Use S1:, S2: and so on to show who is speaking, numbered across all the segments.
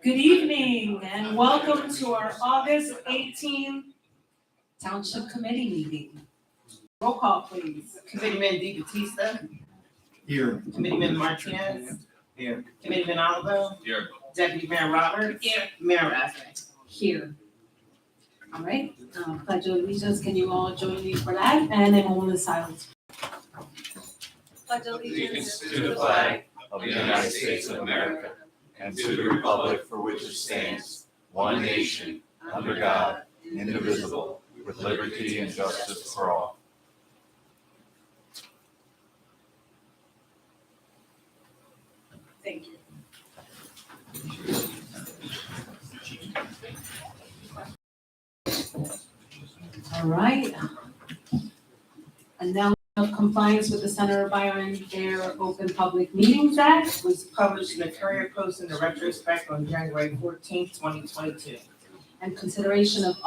S1: Good evening and welcome to our August 18th Township Committee meeting. Roll call, please.
S2: Committeeman DeBattista.
S3: Here.
S2: Committeeman Martinez.
S3: Here.
S2: Committeeman Oliver.
S3: Here.
S2: Deputy Mayor Roberts.
S1: Here.
S2: Mayor Raffin.
S1: Here. All right, Pledge of Allegiance, can you all join me for that? And a moment of silence. Pledge
S4: Allegiance to the flag of the United States of America and to the republic for which it stands, one nation, under God, indivisible, with liberty and justice for all.
S1: Thank you. All right. And now of compliance with the Senator Byron Fair Open Public Meetings Act.
S2: Was published in the Courier Post in the retrospect on January 14th, 2022.
S1: And consideration of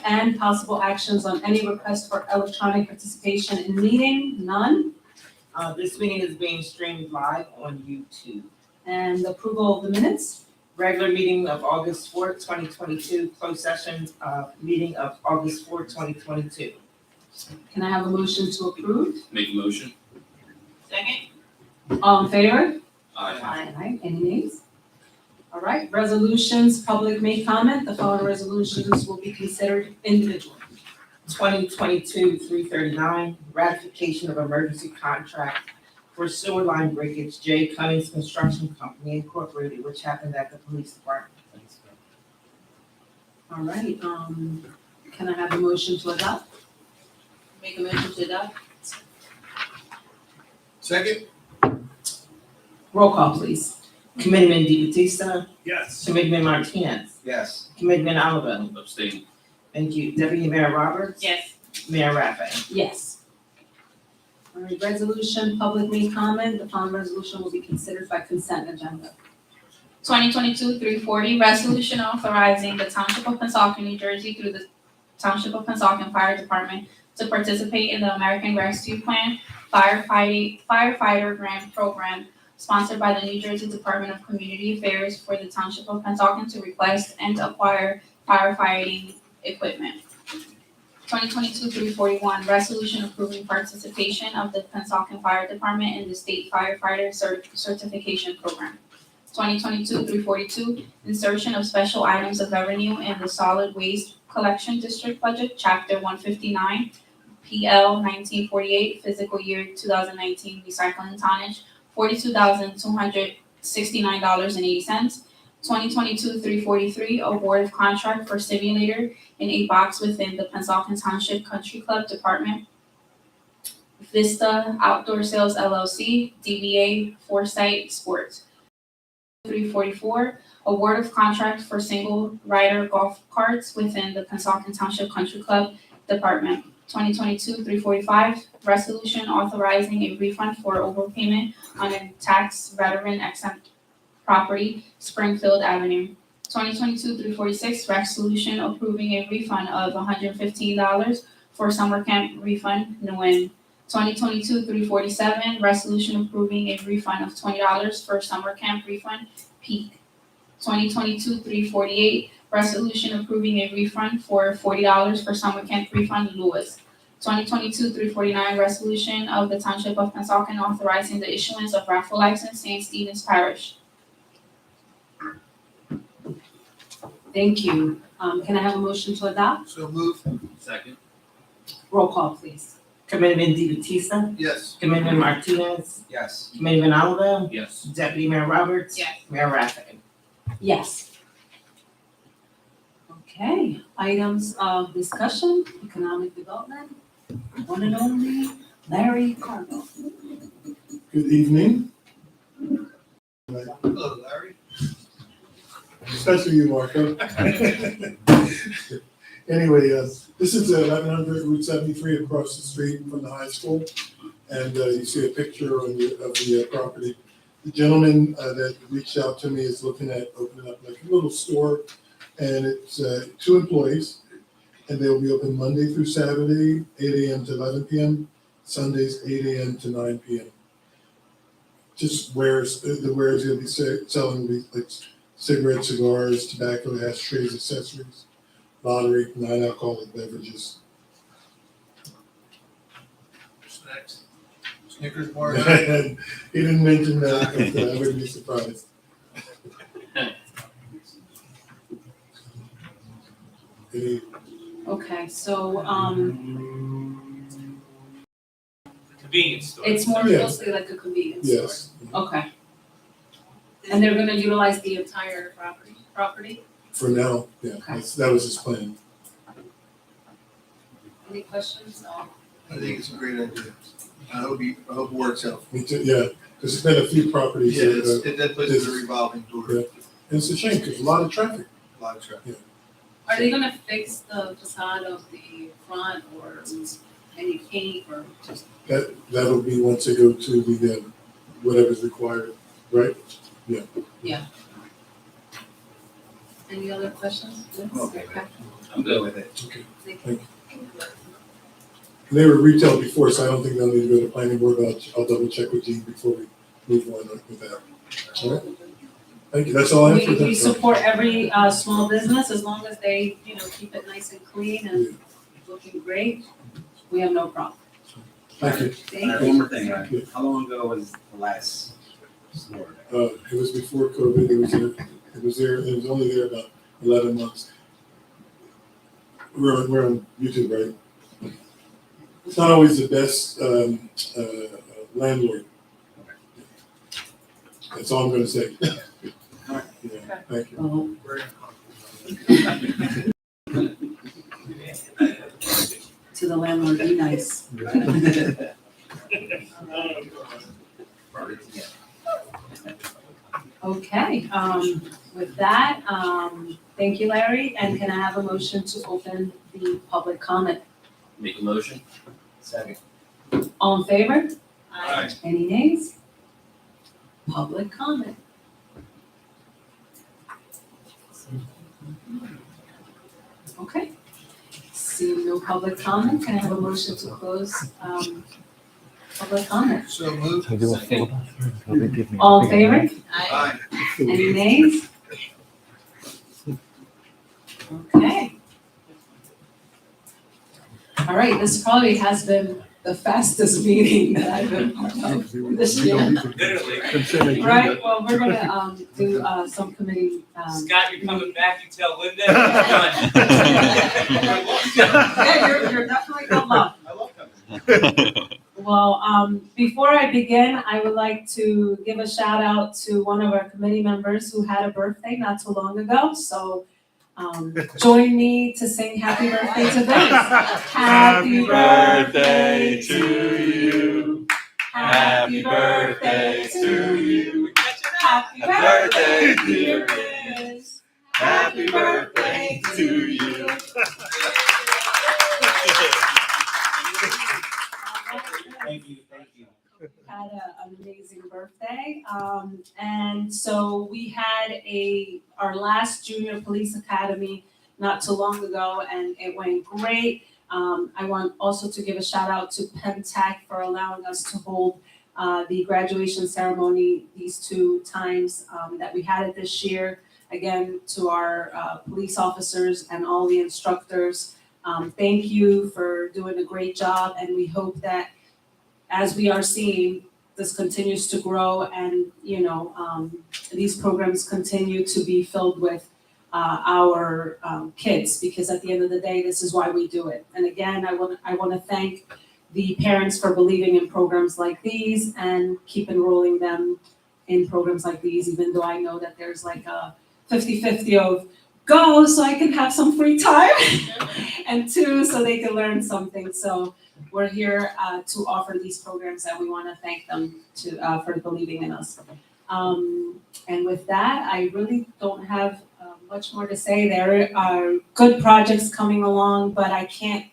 S1: and possible actions on any request for electronic participation in meeting, none.
S2: This meeting is being streamed live on YouTube.
S1: And approval of the minutes.
S2: Regular meeting of August 4th, 2022, closed session meeting of August 4th, 2022.
S1: Can I have a motion to approve?
S4: Make a motion.
S2: Second.
S1: All in favor?
S4: Aye.
S1: Aye. Any nays? All right, resolutions, public may comment. The following resolutions will be considered individual.
S2: 2022-339, ratification of emergency contract for sewer line breakage, J. Cummings Construction Company Incorporated, which happened at the police department.
S1: All right, can I have a motion to adopt?
S5: Make a motion to adopt.
S3: Second?
S1: Roll call, please.
S2: Committeeman DeBattista.
S3: Yes.
S2: Committeeman Martinez.
S3: Yes.
S2: Committeeman Oliver.
S4: Abstain.
S2: Thank you. Deputy Mayor Roberts.
S5: Yes.
S2: Mayor Raffin.
S1: Yes. All right, resolution, public may comment. The following resolution will be considered by consent agenda.
S5: 2022-340, resolution authorizing the Township of Pennsauken, New Jersey through the Township of Pennsauken Fire Department to participate in the American Rescue Plan Firefighter Grant Program sponsored by the New Jersey Department of Community Affairs for the Township of Pennsauken to request and acquire firefighting equipment. 2022-341, resolution approving participation of the Pennsauken Fire Department in the State Firefighter Certification Program. 2022-342, insertion of special items of revenue in the Solid Waste Collection District Budget, Chapter 159, PL 1948, fiscal year 2019 recycling tonnage, $42,269.80. 2022-343, award of contract for simulator in a box within the Pennsauken Township Country Club Department. Vista Outdoor Sales LLC, DBA Foresight Sports. 344, award of contract for single rider golf carts within the Pennsauken Township Country Club Department. 2022-345, resolution authorizing a refund for overpayment on a tax veteran exempt property, Springfield Avenue. 2022-346, resolution approving a refund of $115 for summer camp refund, New Inn. 2022-347, resolution approving a refund of $20 for summer camp refund, Peak. 2022-348, resolution approving a refund for $40 for summer camp refund, Lewis. 2022-349, resolution of the Township of Pennsauken authorizing the issuance of raffle license, St. Stephen's Parish.
S1: Thank you. Can I have a motion to adopt?
S3: So move.
S4: Second.
S1: Roll call, please.
S2: Committeeman DeBattista.
S3: Yes.
S2: Committeeman Martinez.
S3: Yes.
S2: Committeeman Oliver.
S4: Yes.
S2: Deputy Mayor Roberts.
S5: Yes.
S2: Mayor Raffin.
S1: Yes. Okay, items of discussion, economic development, one and only Larry Cargill.
S6: Good evening,
S3: Hello, Larry.
S6: especially you, Marco. Anyway, this is 1100 Route 73 across the street from the high school. And you see a picture of the property. The gentleman that reached out to me is looking at opening up like a little store. And it's 2 employees. And they'll be open Monday through Saturday, 8 a.m. to 11 p.m., Sundays, 8 a.m. to 9 p.m. Just wares, the wares he'll be selling will be like cigarettes, cigars, tobacco, ashtrays, accessories, lottery, non-alcoholic beverages.
S3: Snacks. Snickers bar.
S6: He didn't mention that, but I wouldn't be surprised. Any,
S1: Okay, so,
S3: Convenience store.
S1: it's more
S6: Yeah.
S1: mostly like a convenience store.
S6: yes,
S1: Okay. And they're gonna utilize the entire property?
S6: for now, yeah,
S1: Okay.
S6: that was his plan.
S1: Any questions? No.
S7: I think it's a great idea. I hope it works out.
S6: Me too, yeah, there's been a few properties,
S7: Yeah,
S6: that,
S7: that place is a revolving door.
S6: Yeah. and it's a shame, because a lot of traffic.
S7: A lot of traffic.
S1: Are they gonna fix the facade of the front or any paint or just?
S6: That'll be once they go to the, whatever's required, right?
S1: Any other questions? Yes?
S7: Okay.
S3: I'm good with it.
S6: Okay.
S1: Thank
S6: Thank And they were retail before, so I don't think they'll need to go to planning board, but I'll double check with Dean before we move on with that. All right? Thank you, that's all I have for
S1: We
S6: that.
S1: support every small business as long as they, keep it nice and clean and looking great. We have no problem.
S6: Thank you.
S1: Thank you.
S8: One more thing, how long ago was the last store?
S6: It was before COVID, it was only there about 11 months. We're on YouTube, right? It's not always the best landlord. That's all I'm gonna say.
S8: All right.
S6: Yeah, thank you.
S1: To the landlord, be nice. Okay, with that, thank you, Larry, and can I have a motion to open the public comment?
S8: Make a motion? Second.
S1: All in favor?
S3: Aye.
S1: Any nays? Public comment. Okay. Seeing no public comment, can I have a motion to close, public comment?
S7: So moved.
S1: All in favor?
S7: Aye.
S1: Any nays? Okay. All right, this probably has been the fastest meeting that I've been part of this year.
S3: Literally.
S1: Right, well, we're gonna, do, some committee,
S3: Scott, you're coming back, you tell Linda, you're
S1: Yeah, you're definitely come up.
S7: I love coming.
S1: Well, before I begin, I would like to give a shout out to one of our committee members who had a birthday not too long ago, so join me to sing happy birthday to Vince. Happy birthday to you. Happy birthday to you. Happy birthday, dear Vince. Happy birthday to you.
S8: Thank you.
S1: Had an amazing birthday. And so we had our last junior police academy not too long ago, and it went great. I want also to give a shout out to Pennsauken for allowing us to hold the graduation ceremony these two times that we had it this year. Again, to our police officers and all the instructors, thank you for doing a great job, and we hope that as we are seeing, this continues to grow and, these programs continue to be filled with our kids, because at the end of the day, this is why we do it. And again, I want to thank the parents for believing in programs like these and keep enrolling them in programs like these, even though I know that there's like a 50-50 of go so I can have some free time and two, so they can learn something. So we're here to offer these programs, and we want to thank them for believing in us. And with that, I really don't have much more to say. There are good projects coming along, but I can't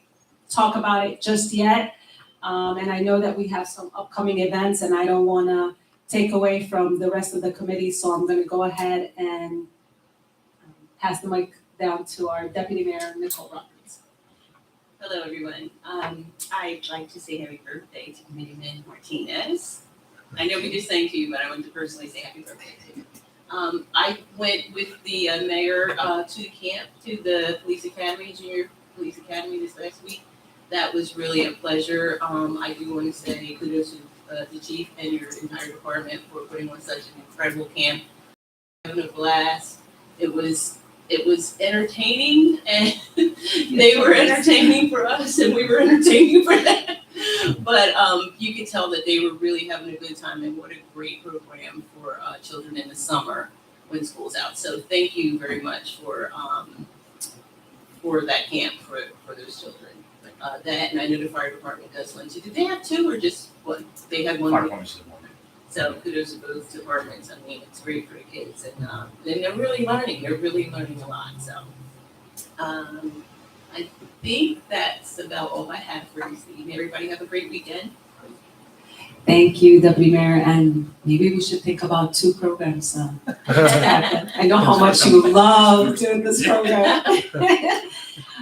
S1: talk about it just yet. And I know that we have some upcoming events, and I don't want to take away from the rest of the committee, so I'm going to go ahead and pass the mic down to our Deputy Mayor, Nicole Roberts.
S9: Hello, everyone. I'd like to say happy birthday to Committeeman Martinez. I know we just sang to you, but I wanted to personally say happy birthday to you. I went with the mayor to the camp, to the police academy, junior police academy this last week. That was really a pleasure. I do want to say kudos to the chief and your entire department for putting on such an incredible camp. Having a blast. It was entertaining, and they were entertaining for us, and we were entertaining for them. But you could tell that they were really having a good time, and what a great program for children in the summer when school's out. So thank you very much for that camp for those children. That, and I know the fire department does one too. Did they have two or just one? They had one.
S4: Fire department's the one.
S9: So kudos to both departments. I mean, it's great for the kids, and they're really learning. They're really learning a lot. So I think that's about all I have for this evening. Everybody have a great weekend.
S1: Thank you, Deputy Mayor, and maybe we should think about 2 programs. I know how much you love doing this program.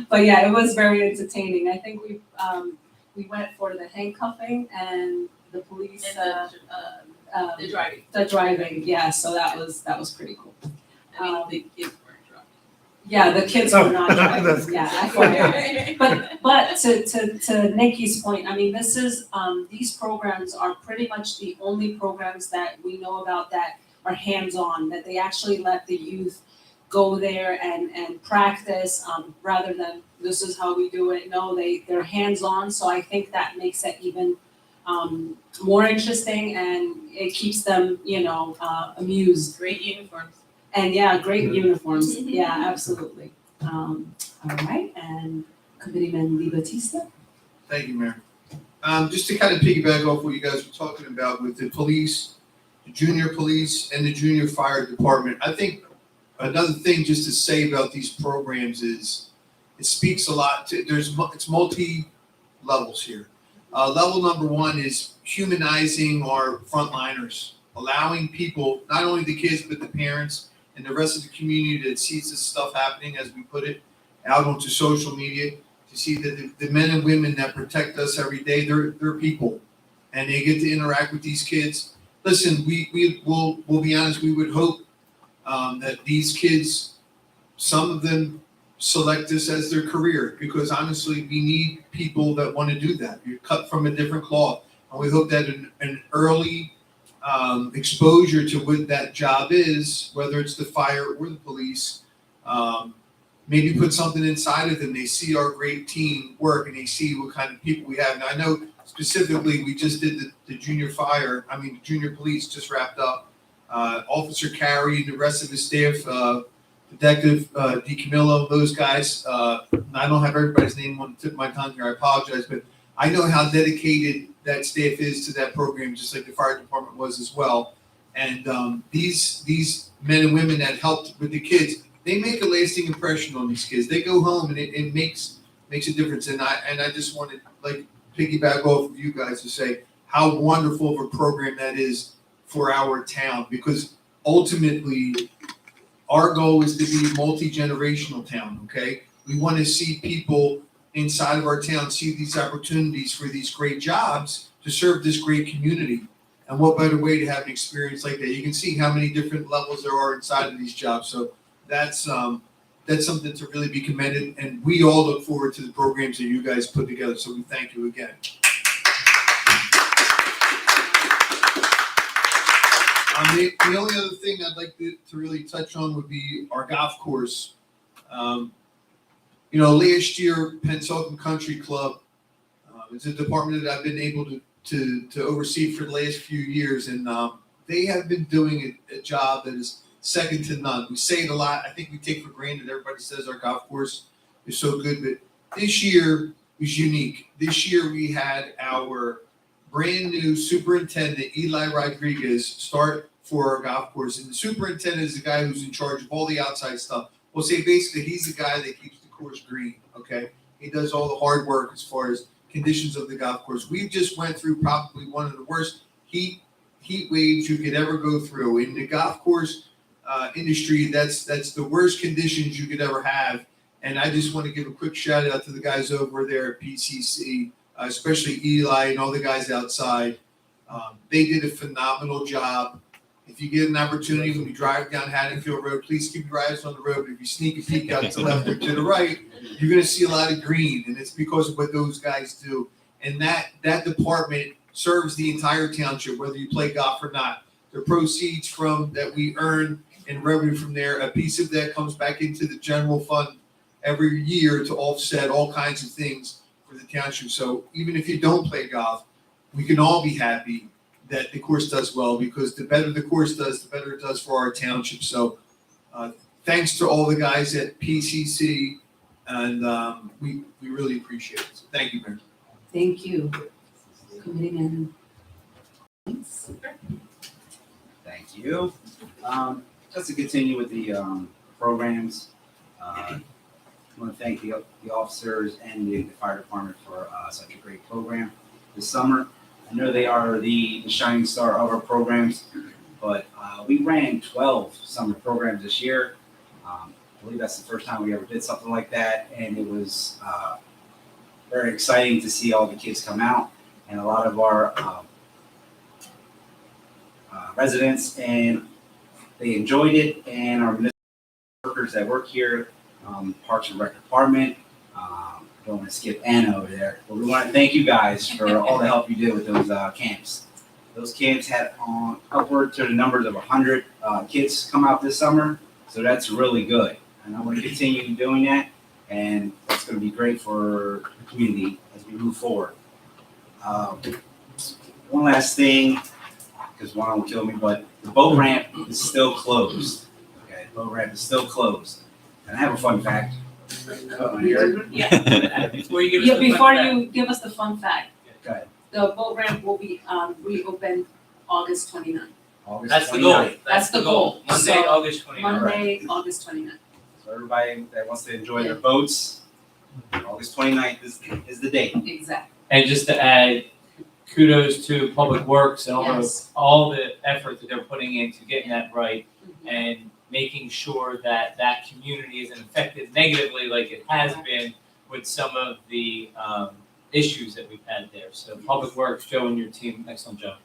S1: But yeah, it was very entertaining. I think we went for the handcuffing and the police,
S9: And the driving.
S1: the driving, yeah, so that was pretty cool.
S9: I mean, the kids weren't driving.
S1: Yeah, the kids were not
S4: That's
S1: driving,
S4: good.
S1: yeah, I forgot. But to Nikki's point, I mean, this is, these programs are pretty much the only programs that we know about that are hands-on, that they actually let the youth go there and practice, rather than this is how we do it. No, they're hands-on, so I think that makes it even more interesting, and it keeps them, amused.
S9: Great uniforms.
S1: And yeah, great uniforms, yeah, absolutely. All right, and Committeeman Di Battista?
S7: Thank you, Mayor. Just to kind of piggyback off what you guys were talking about with the police, the junior police, and the junior fire department, I think another thing just to say about these programs is it speaks a lot to, it's multi-levels here. Level number 1 is humanizing our frontliners, allowing people, not only the kids, but the parents and the rest of the community that sees this stuff happening, as we put it, out onto social media, to see that the men and women that protect us every day, they're people, and they get to interact with these kids. Listen, we'll be honest, we would hope that these kids, some of them select this as their career, because honestly, we need people that want to do that. You're cut from a different cloth, and we hope that an early exposure to what that job is, whether it's the fire or the police, maybe put something inside of them. They see our great team work, and they see what kind of people we have. Now, I know specifically we just did the junior police just wrapped up. Officer Carey and the rest of his staff, Detective DiCamillo, those guys. I don't have everybody's name on the tip of my tongue here. I apologize, but I know how dedicated that staff is to that program, just like the fire department was as well. And these men and women that helped with the kids, they make a lasting impression on these kids. They go home, and it makes a difference. And I just want to piggyback off of you guys to say how wonderful of a program that is for our town, because ultimately our goal is to be a multi-generational town, okay? We want to see people inside of our town see these opportunities for these great jobs to serve this great community. And what better way to have an experience like that? You can see how many different levels there are inside of these jobs. So that's something to really be commended. And we all look forward to the programs that you guys put together. So we thank you again. The only other thing I'd like to really touch on would be our golf course. Last year, Pennsauken Country Club, it's a department that I've been able to oversee for the last few years, and they have been doing a job that is second to none. We say it a lot. I think we take for granted. Everybody says our golf course is so good, but this year was unique. This year we had our brand new superintendent, Eli Rodriguez, start for our golf course. And the superintendent is the guy who's in charge of all the outside stuff. We'll say basically he's the guy that keeps the course green, okay? He does all the hard work as far as conditions of the golf course. We just went through probably one of the worst heat waves you could ever go through. In the golf course industry, that's the worst conditions you could ever have. And I just want to give a quick shout out to the guys over there at PCC, especially Eli and all the guys outside. They did a phenomenal job If you get an opportunity when you drive down Haddonfield Road, please keep your eyes on the road. If you sneak a peek out to the left or to the right, you're gonna see a lot of green, and it's because of what those guys do. And that department serves the entire township, whether you play golf or not. The proceeds from that we earn and revenue from there, a piece of that comes back into the general fund every year to offset all kinds of things for the township. So even if you don't play golf, we can all be happy that the course does well, because the better the course does, the better it does for our township. So thanks to all the guys at PCC, and we really appreciate it. So thank you, Mayor.
S1: Thank you. Committeeman. Thanks.
S8: Thank you. Just to continue with the programs, I want to thank the officers and the fire department for such a great program this summer. I know they are the shining star of our programs, but we ran 12 summer programs this year. I believe that's the first time we ever did something like that, and it was very exciting to see all the kids come out, and a lot of our residents, and they enjoyed it, and our municipal workers that work here, Parks and Rec Department, don't want to skip Anna over there, but we want to thank you guys for all the help you did with those camps. Those camps had upward to the numbers of 100 kids come out this summer, so that's really good. And I want to continue doing that, and that's going to be great for the community as we move forward. One last thing, because one will kill me, but the boat ramp is still closed. Okay, the boat ramp is still closed. And I have a fun fact.
S1: Yeah.
S3: Before you give us
S1: Yeah,
S3: the
S1: before
S3: fun
S1: you give us the fun fact,
S8: Go ahead.
S1: the boat ramp will be reopened August 29th.
S8: August
S3: That's the goal.
S8: 29th.
S1: That's the goal.
S3: Monday,
S1: So,
S3: August 29th.
S1: Monday, August 29th.
S8: So everybody that wants to enjoy their boats, August 29th is the date.
S1: Exactly.
S10: And just to add, kudos to Public Works and
S1: Yes.
S10: all the effort that they're putting into getting that right
S1: Mhm.
S10: and making sure that that community isn't affected negatively like it has been with some of the issues that we've had there. So Public Works, Joe and your team, excellent job.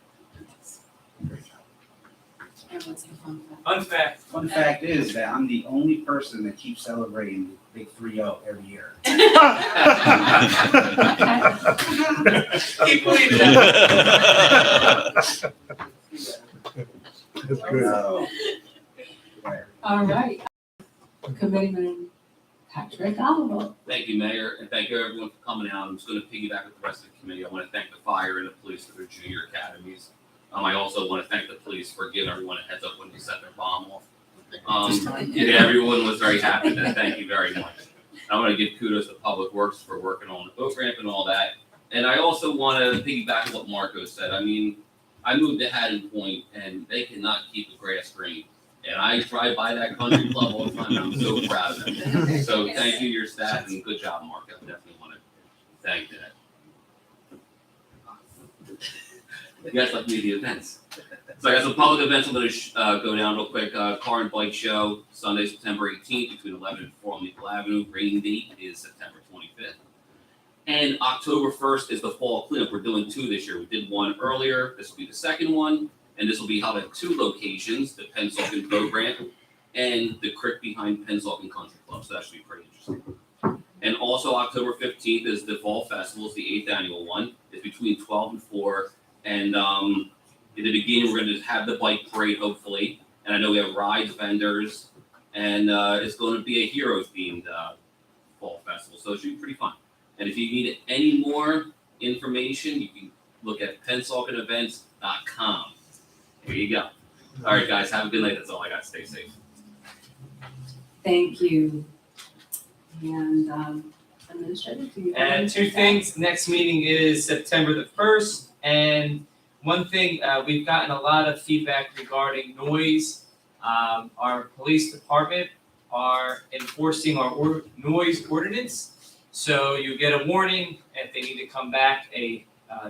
S1: And what's the fun fact?
S3: Fun fact.
S8: Fun fact is that I'm the only person that keeps celebrating the big 3-0 every year.
S3: Keep believing that.
S6: That's good.
S1: All right. Committeeman Patrick Oliver.
S11: Thank you, Mayor, and thank you everyone for coming out. I'm just going to piggyback with the rest of the committee. I want to thank the fire and the police for their junior academies. I also want to thank the police for giving everyone a heads up when they set their bomb off. Yeah, everyone was very happy with that. Thank you very much. I want to give kudos to Public Works for working on the boat ramp and all that. And I also want to piggyback on what Marco said. I mean, I moved to Haddon Point, and they cannot keep the grass green. And I drive by that country club all the time, and I'm so proud of them. So thank you, your staff, and good job, Mark. I definitely want to thank that. You guys left me the events. So I got some public events I'm going to go down real quick. Car and Bike Show, Sunday, September 18th, between 11 and 4 on Maple Avenue. Rain date is September 25th. And October 1st is the fall cleanup. We're doing 2 this year. We did 1 earlier. This will be the second one. And this will be held at 2 locations, the Pennsauken Boat Ramp and the creek behind Pennsauken Country Club. So that should be pretty interesting. And also October 15th is the Fall Festival. It's the 8th annual one. It's between 12 and 4. And in the beginning, we're going to have the bike parade, hopefully. And I know we have rides, vendors, and it's going to be a hero-themed fall festival. So it should be pretty fun. And if you need any more information, you can look at PensaukenEvents.com. There you go. All right, guys, have a good night. That's all I got. Stay safe.
S1: Thank you. And Administrator, do you?
S10: And 2 things, next meeting is September the 1st. And one thing, we've gotten a lot of feedback regarding noise. Our police department are enforcing our noise ordinance. So you get a warning. If they need to come back, a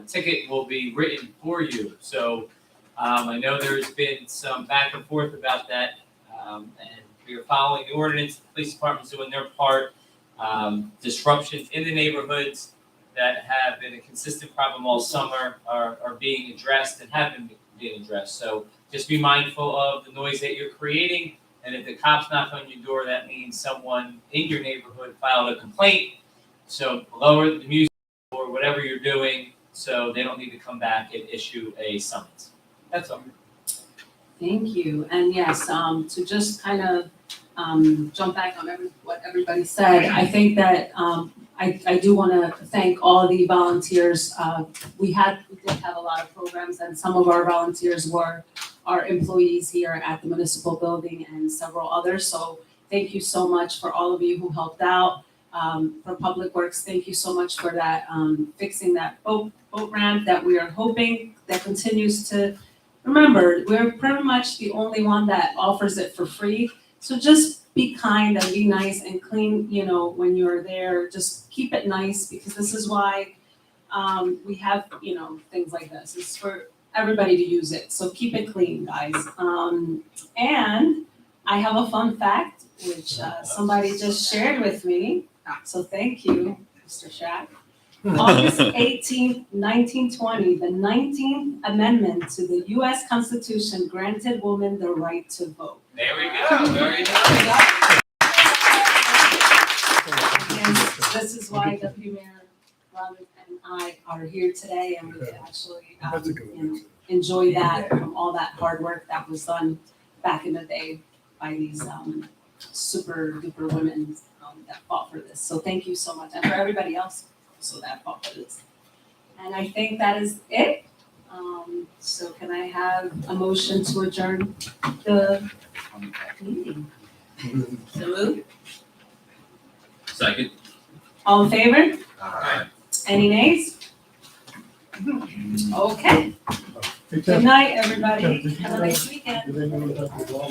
S10: ticket will be written for you. So I know there's been some back and forth about that. And we are following the ordinance. The police department's doing their part. Disruptions in the neighborhoods that have been a consistent problem all summer are being addressed and have been being addressed. So just be mindful of the noise that you're creating. And if the cops knock on your door, that means someone in your neighborhood filed a complaint. So lower the music or whatever you're doing, so they don't need to come back and issue a summons. That's all.
S1: Thank you. And yes, to just kind of jump back on what everybody said, I think that I do want to thank all the volunteers. We did have a lot of programs, and some of our volunteers were our employees here at the municipal building and several others. So thank you so much for all of you who helped out. For Public Works, thank you so much for that, fixing that boat ramp that we are hoping that continues to. Remember, we're pretty much the only one that offers it for free. So just be kind and be nice and clean, when you're there, just keep it nice, because this is why we have, things like this. It's for everybody to use it. So keep it clean, guys. And I have a fun fact, which somebody just shared with me. So thank you, Mr. Shack. August 18th, 1920, the 19th Amendment to the U.S. Constitution granted women the right to vote.
S10: There we go. Very nice.
S1: And this is why Deputy Mayor Roderick and I are here today, and we could actually,
S6: That's a good one.
S1: enjoy that from all that hard work that was done back in the day by these super duper women that fought for this. So thank you so much, and for everybody else so that fought for this. And I think that is it. So can I have a motion to adjourn the meeting?
S9: So move.
S11: Second.
S1: All in favor?
S8: Alright.
S1: Any nays? Okay.
S6: Hey,
S1: Good night, everybody.
S6: Ken,
S1: Have a nice weekend.
S6: did they know about the law?